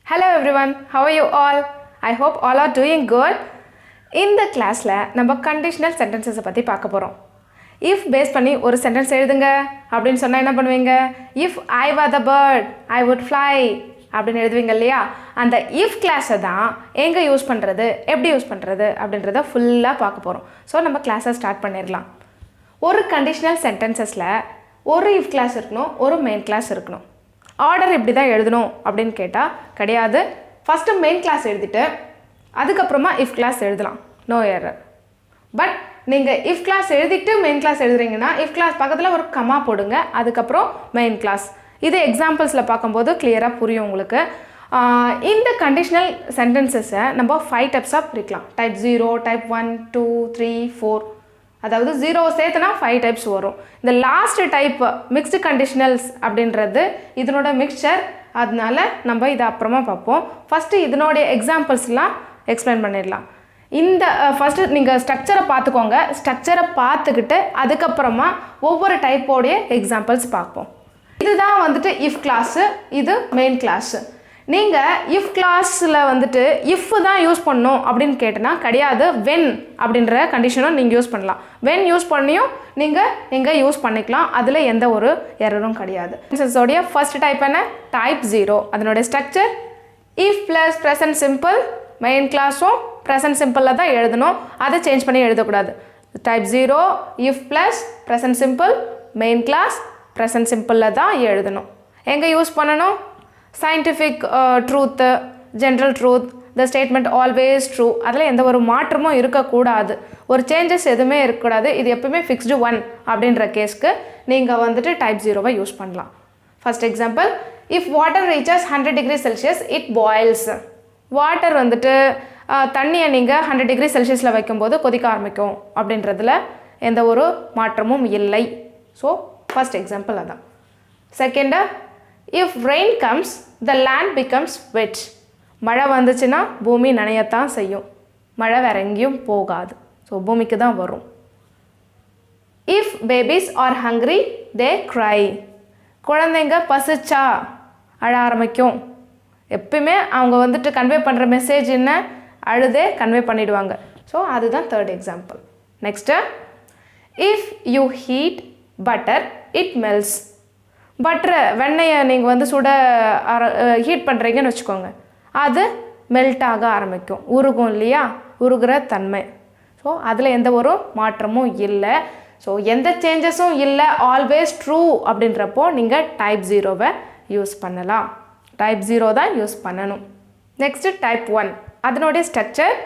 Hello everyone, how are you all? I hope all are doing good. இந்த கிளாஸில் நம்ம conditional சென்டென்சஸை பற்றி பார்க்க போகிறோம். இஃப் பேஸ் பண்ணி ஒரு சென்டென்ஸ் எழுதுங்க அப்படின்னு சொன்னால் என்ன பண்ணுவீங்க? If I were the bird I would fly அப்படின்னு எழுதுவீங்க இல்லையா? அந்த இஃப் கிளாஸை தான் எங்கே யூஸ் பண்ணுறது, எப்படி யூஸ் பண்ணுறது அப்படின்றத ஃபுல்லாக பார்க்க போகிறோம். ஸோ நம்ம கிளாஸை ஸ்டார்ட் பண்ணிடலாம். ஒரு கண்டிஷனல் சென்டென்சஸில் ஒரு இஃப் கிளாஸ் இருக்கணும், ஒரு மெயின் கிளாஸ் இருக்கணும். ஆர்டர் இப்படி தான் எழுதணும் அப்படின்னு கேட்டால் கிடையாது. ஃபஸ்ட்டு மெயின் கிளாஸ் எழுதிட்டு அதுக்கப்புறமா இஃப் கிளாஸ் எழுதலாம், நோ எரர். பட் நீங்கள் இஃப் கிளாஸ் எழுதிட்டு மெயின் கிளாஸ் எழுதுறீங்கன்னா இஃப் கிளாஸ் பக்கத்தில் ஒரு கமா போடுங்க, அதுக்கப்புறம் மெயின் கிளாஸ். இது எக்ஸாம்பிள்ஸில் பார்க்கும்போது கிளியராக புரியும் உங்களுக்கு. இந்த கண்டிஷனல் சென்டென்சஸை நம்ம 5 டைப்ஸாக பிரிக்கலாம். Type 0, type 1, 2, 3, 4. அதாவது 0 சேர்த்துனா 5 டைப்ஸ் வரும். இந்த லாஸ்ட் டைப் மிக்ஸ்டு கண்டிஷனல்ஸ் அப்படின்றது இதனோட மிக்சர், அதனால நம்ம இதை அப்புறமா பார்ப்போம். ஃபஸ்ட்டு இதனோடைய எக்ஸாம்பிள்ஸ்லாம் எக்ஸ்பிளைன் பண்ணிடலாம். இந்த ஃபஸ்ட்டு நீங்கள் ஸ்ட்ரக்சரை பார்த்துக்கோங்க. ஸ்ட்ரக்சரை பார்த்துக்கிட்டு அதுக்கப்புறமா ஒவ்வொரு டைப்போடைய எக்ஸாம்பிள்ஸ் பார்ப்போம். இதுதான் வந்துட்டு இஃப் கிளாஸு, இது மெயின் கிளாஸு. நீங்கள் இஃப் கிளாஸில் வந்துட்டு இஃப் தான் யூஸ் பண்ணணும் அப்படின்னு கேட்டனா கிடையாது, வென் அப்படின்ற கண்டிஷனும் நீங்கள் யூஸ் பண்ணலாம். வென் யூஸ் பண்ணியும் நீங்கள் இங்கே யூஸ் பண்ணிக்கலாம், அதில் எந்த ஒரு எரரும் கிடையாது. சென்டென்ஸோடைய ஃபர்ஸ்ட் டைப் என்ன? டைப் 0. அதனுடைய structure if plus present simple. Main கிளாஸும் ப்ரெசன்ட் சிம்பிளில் தான் எழுதணும், அதை சேஞ்ச் பண்ணி எழுதக்கூடாது. Type 0 if plus present simple, main clause present சிம்பிளில் தான் எழுதணும். எங்கே யூஸ் பண்ணணும்? Scientific truth, general truth, the statement always true, அதில் எந்த ஒரு மாற்றமும் இருக்கக்கூடாது, ஒரு சேஞ்சஸ் எதுவுமே இருக்கக்கூடாது. இது எப்பவுமே ஃபிக்ஸ்டு 1 அப்படின்ற கேஸ்க்கு நீங்கள் வந்துட்டு டைப் 0வை யூஸ் பண்ணலாம். First example, if water reaches 100 degree Celsius it boils. Water வந்துட்டு தண்ணியை நீங்கள் 100 டிகிரி செல்சியஸில் வைக்கும்போது கொதிக்க ஆரம்பிக்கும் அப்படின்றதுல எந்த ஒரு மாற்றமும் இல்லை. ஸோ ஃபர்ஸ்ட் எக்ஸாம்பிள் அதான். Second, if rain comes the land becomes wet. மழை வந்துச்சுன்னா பூமி நனையத்தான் செய்யும், மழை வேற எங்கேயும் போகாது, ஸோ பூமிக்கு தான் வரும். If babies R hungry they cry. குழந்தைங்க பசிச்சா அழ ஆரம்பிக்கும். எப்பயுமே அவங்க வந்துட்டு கன்வே பண்ணுற மெசேஜ் என்ன? அழுதே கன்வே பண்ணிவிடுவாங்க. ஸோ அதுதான் third example. Next, if you heat butter it melts. பட்டரை, வெண்ணெயை நீங்கள் வந்து சுட ஹீட் பண்ணுறீங்கன்னு வச்சுக்கோங்க, அது மெல்ட் ஆக ஆரம்பிக்கும், உருகும் இல்லையா, உருகிற தன்மை. ஸோ அதில் எந்த ஒரு மாற்றமும் இல்லை. ஸோ எந்த சேஞ்சஸும் இல்லை, ஆல்வேஸ் ட்ரூ அப்படின்றப்போ நீங்கள் டைப் 0வை யூஸ் பண்ணலாம். டைப் 0 தான் யூஸ் பண்ணணும். Next type 1. அதனுடைய structure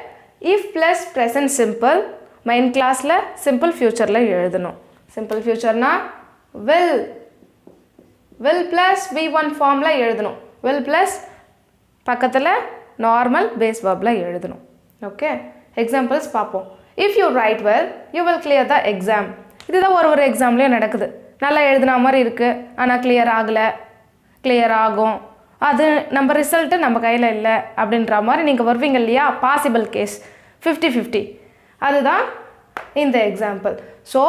if plus present simple. Main கிளாஸில் சிம்பிள் ஃப்யூச்சரில் எழுதணும். சிம்பிள் ஃப்யூச்சர்னா வில், வில் ப்ளஸ் V1 ஃபார்மில் எழுதணும். வில் ப்ளஸ் பக்கத்தில் நார்மல் பேஸ் வேர்பில் எழுதணும். ஓகே, எக்ஸாம்பிள்ஸ் பார்ப்போம். If you write well you will clear the exam. இதுதான் ஒரு எக்ஸாம்லேயும் நடக்குது. நல்லா எழுதுன மாதிரி இருக்குது, ஆனால் கிளியர் ஆகலை, கிளியர் ஆகும், அது நம்ம ரிசல்ட்டு நம்ம கையில் இல்லை அப்படின்ற மாதிரி நீங்கள் வருவீங்க இல்லையா? பாசிபிள் கேஸ் 50-50, அதுதான் இந்த எக்ஸாம்பிள். ஸோ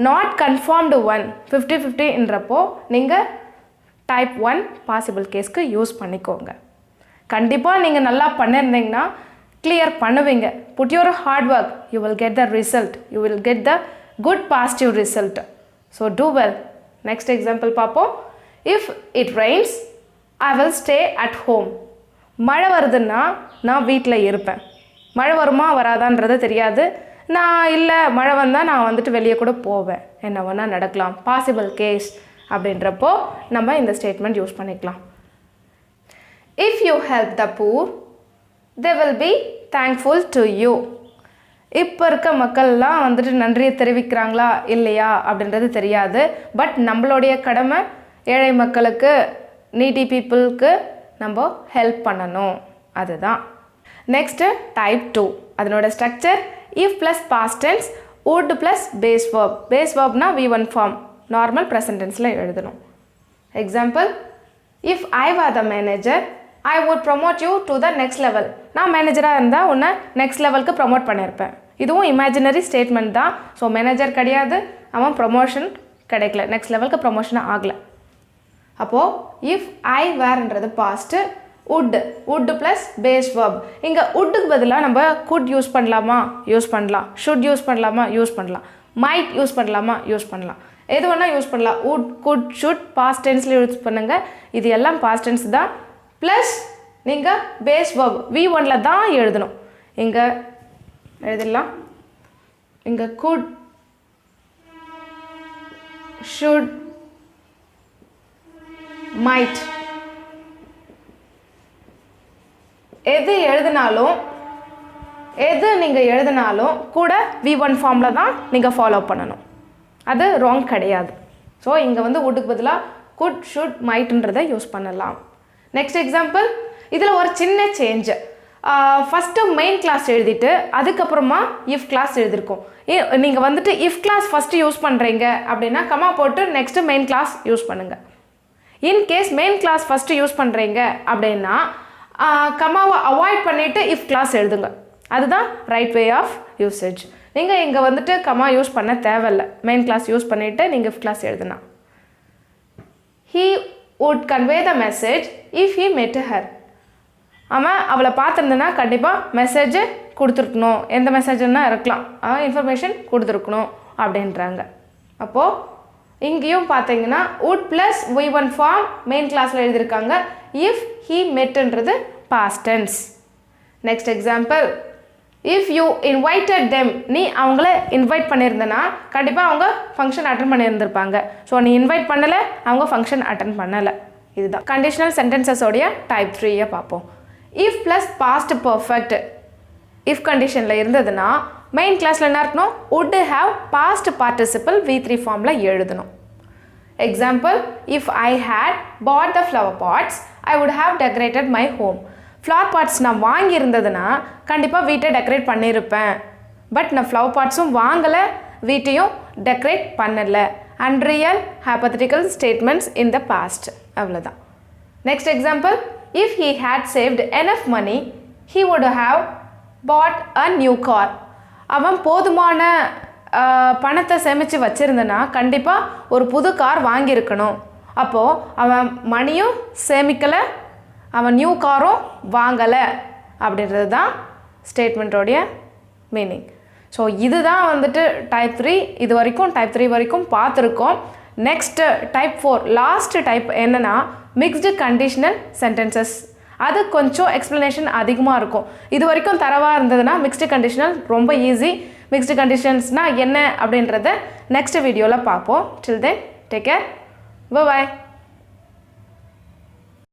நாட் கன்ஃபார்ம்டு 1, 50-50ன்றப்போ நீங்கள் டைப் 1 பாசிபிள் கேஸ்க்கு யூஸ் பண்ணிக்கோங்க. கண்டிப்பாக நீங்கள் நல்லா பண்ணியிருந்தீங்கன்னா கிளியர் பண்ணுவீங்க. Put your hard work, you will get the result, you will get the good positive result. So do well. Next example பார்ப்போம். If it rains I will stay at home. மழை வருதுன்னா நான் வீட்டில் இருப்பேன். மழை வருமா வராதான்றது தெரியாது, நான் இல்லை மழை வந்தால் நான் வந்துட்டு வெளியே கூட போவேன், என்ன வேணால் நடக்கலாம், பாசிபிள் கேஸ் அப்படின்றப்போ நம்ம இந்த ஸ்டேட்மெண்ட் யூஸ் பண்ணிக்கலாம். If you help the poor they will be thankful to you. இப்போ இருக்க மக்கள்லாம் வந்துட்டு நன்றியை தெரிவிக்கிறாங்களா இல்லையா அப்படின்றது தெரியாது. பட் நம்மளுடைய கடமை ஏழை மக்களுக்கு, நீடி பீப்புளுக்கு நம்ம ஹெல்ப் பண்ணணும், அதுதான். Next type 2. அதனோட structure if plus past tense would plus base verb. Base வேர்ப்னா V1 ஃபார்ம், நார்மல் ப்ரெசன்ட் டென்ஸில் எழுதணும். Example, if I were the manager I would promote you to the next level. நான் மேனேஜராக இருந்தால் உன்னை நெக்ஸ்ட் லெவலுக்கு promote பண்ணியிருப்பேன். இதுவும் இமேஜினரி ஸ்டேட்மெண்ட் தான். ஸோ மேனேஜர் கிடையாது, அவன் ப்ரொமோஷன் கிடைக்கல, நெக்ஸ்ட் லெவலுக்கு ப்ரொமோஷன் ஆகலை. அப்போது இஃப் ஐ வேர்ன்றது past, wood plus base verb. இங்கே woodக்கு பதிலாக நம்ம could யூஸ் பண்ணலாமா யூஸ் பண்ணலாம், should யூஸ் பண்ணலாமா யூஸ் பண்ணலாம், might யூஸ் பண்ணலாமா யூஸ் பண்ணலாம், எது வேணால் யூஸ் பண்ணலாம். would, could, should past tenseல யூஸ் பண்ணுங்கள். இது எல்லாம் past tense தான். ப்ளஸ் நீங்கள் base verb V1ல தான் எழுதணும். இங்கே எழுதிடலாம். இங்கே could, should, might எது நீங்கள் எழுதினாலும் கூட V1 ஃபார்மில் தான் நீங்கள் ஃபாலோ பண்ணணும். அது ராங் கிடையாது. ஸோ இங்கே வந்து woodக்கு பதிலாக could, should, mightன்றதை யூஸ் பண்ணலாம். நெக்ஸ்ட் எக்ஸாம்பிள், இதில் ஒரு சின்ன சேஞ்சு. ஃபஸ்ட்டு மெயின் கிளாஸ் எழுதிட்டு அதுக்கப்புறமா இஃப் கிளாஸ் எழுதியிருக்கோம். நீங்கள் வந்துட்டு இஃப் கிளாஸ் ஃபஸ்ட்டு யூஸ் பண்ணுறீங்க அப்படின்னா கமா போட்டு நெக்ஸ்ட்டு மெயின் கிளாஸ் யூஸ் பண்ணுங்கள். In case main clause first use பண்ணுறீங்க அப்படின்னா கமாவை அவாய்ட் பண்ணிவிட்டு இஃப் கிளாஸ் எழுதுங்க. அதுதான் ரைட் வே ஆஃப் யூசேஜ். நீங்கள் இங்கே வந்துட்டு கமா யூஸ் பண்ண தேவையில்லை. மெயின் கிளாஸ் யூஸ் பண்ணிவிட்டு நீங்கள் இஃப் கிளாஸ் எழுதுனா. He would convey the message if he met her. ஆமாம், அவளை பார்த்துருந்தேன்னா கண்டிப்பாக மெசேஜை கொடுத்துருக்கணும். எந்த மெசேஜ்னா இருக்கலாம், இன்ஃபர்மேஷன் கொடுத்துருக்கணும் அப்படின்றாங்க. அப்போது இங்கேயும் பார்த்தீங்கன்னா would plus V1 form main கிளாஸில் எழுதியிருக்காங்க. if he metன்றது past tense. Next example, if you invited them, நீ அவங்கள இன்வைட் பண்ணியிருந்தனா கண்டிப்பாக அவங்க ஃபங்க்ஷன் அட்டன் பண்ணியிருந்திருப்பாங்க. ஸோ நீ இன்வைட் பண்ணலை, அவங்க ஃபங்க்ஷன் அட்டன் பண்ணலை. இதுதான் கண்டிஷனல் சென்டென்சஸோடைய டைப் 3 பார்ப்போம். if plus past perfect if கண்டிஷனில் இருந்ததுன்னா மெயின் கிளாஸில் என்ன இருக்கணும், would have past participle V3 ஃபார்மில் எழுதணும். Example, if I had bought the flower pots, I would have decorated my home. Flower pots நான் வாங்கியிருந்ததுன்னா கண்டிப்பாக வீட்டை டெக்கரேட் பண்ணியிருப்பேன். பட் நான் ஃப்ளவர் பாட்ஸும் வாங்கலை, வீட்டையும் டெக்கரேட் பண்ணலை. Unreal hypothetical statements in the past. அவ்வளோதான். Next example, if he had saved enough money, he would have bought a new car. அவன் போதுமான பணத்தை சேமித்து வச்சுருந்தனா கண்டிப்பாக ஒரு புது கார் வாங்கியிருக்கணும். அப்போது அவன் மணியும் சேமிக்கலை, அவன் நியூ காரும் வாங்கலை அப்படின்றது தான் ஸ்டேட்மெண்ட்டோடைய மீனிங். ஸோ இதுதான் வந்துட்டு டைப் 3. இது வரைக்கும் டைப் 3 வரைக்கும் பார்த்துருக்கோம். நெக்ஸ்ட்டு டைப் 4 லாஸ்ட் டைப் என்னென்னா மிக்ஸ்டு கண்டிஷனல் சென்டென்சஸ். அது கொஞ்சம் எக்ஸ்ப்ளனேஷன் அதிகமாக இருக்கும். இது வரைக்கும் தரவாக இருந்ததுன்னா மிக்ஸ்டு கண்டிஷனல் ரொம்ப ஈஸி. மிக்ஸ்டு கண்டிஷன்ஸ்னால் என்ன அப்படின்றத நெக்ஸ்ட் வீடியோவில் பார்ப்போம். டில் தென் டேக் கேர், பை.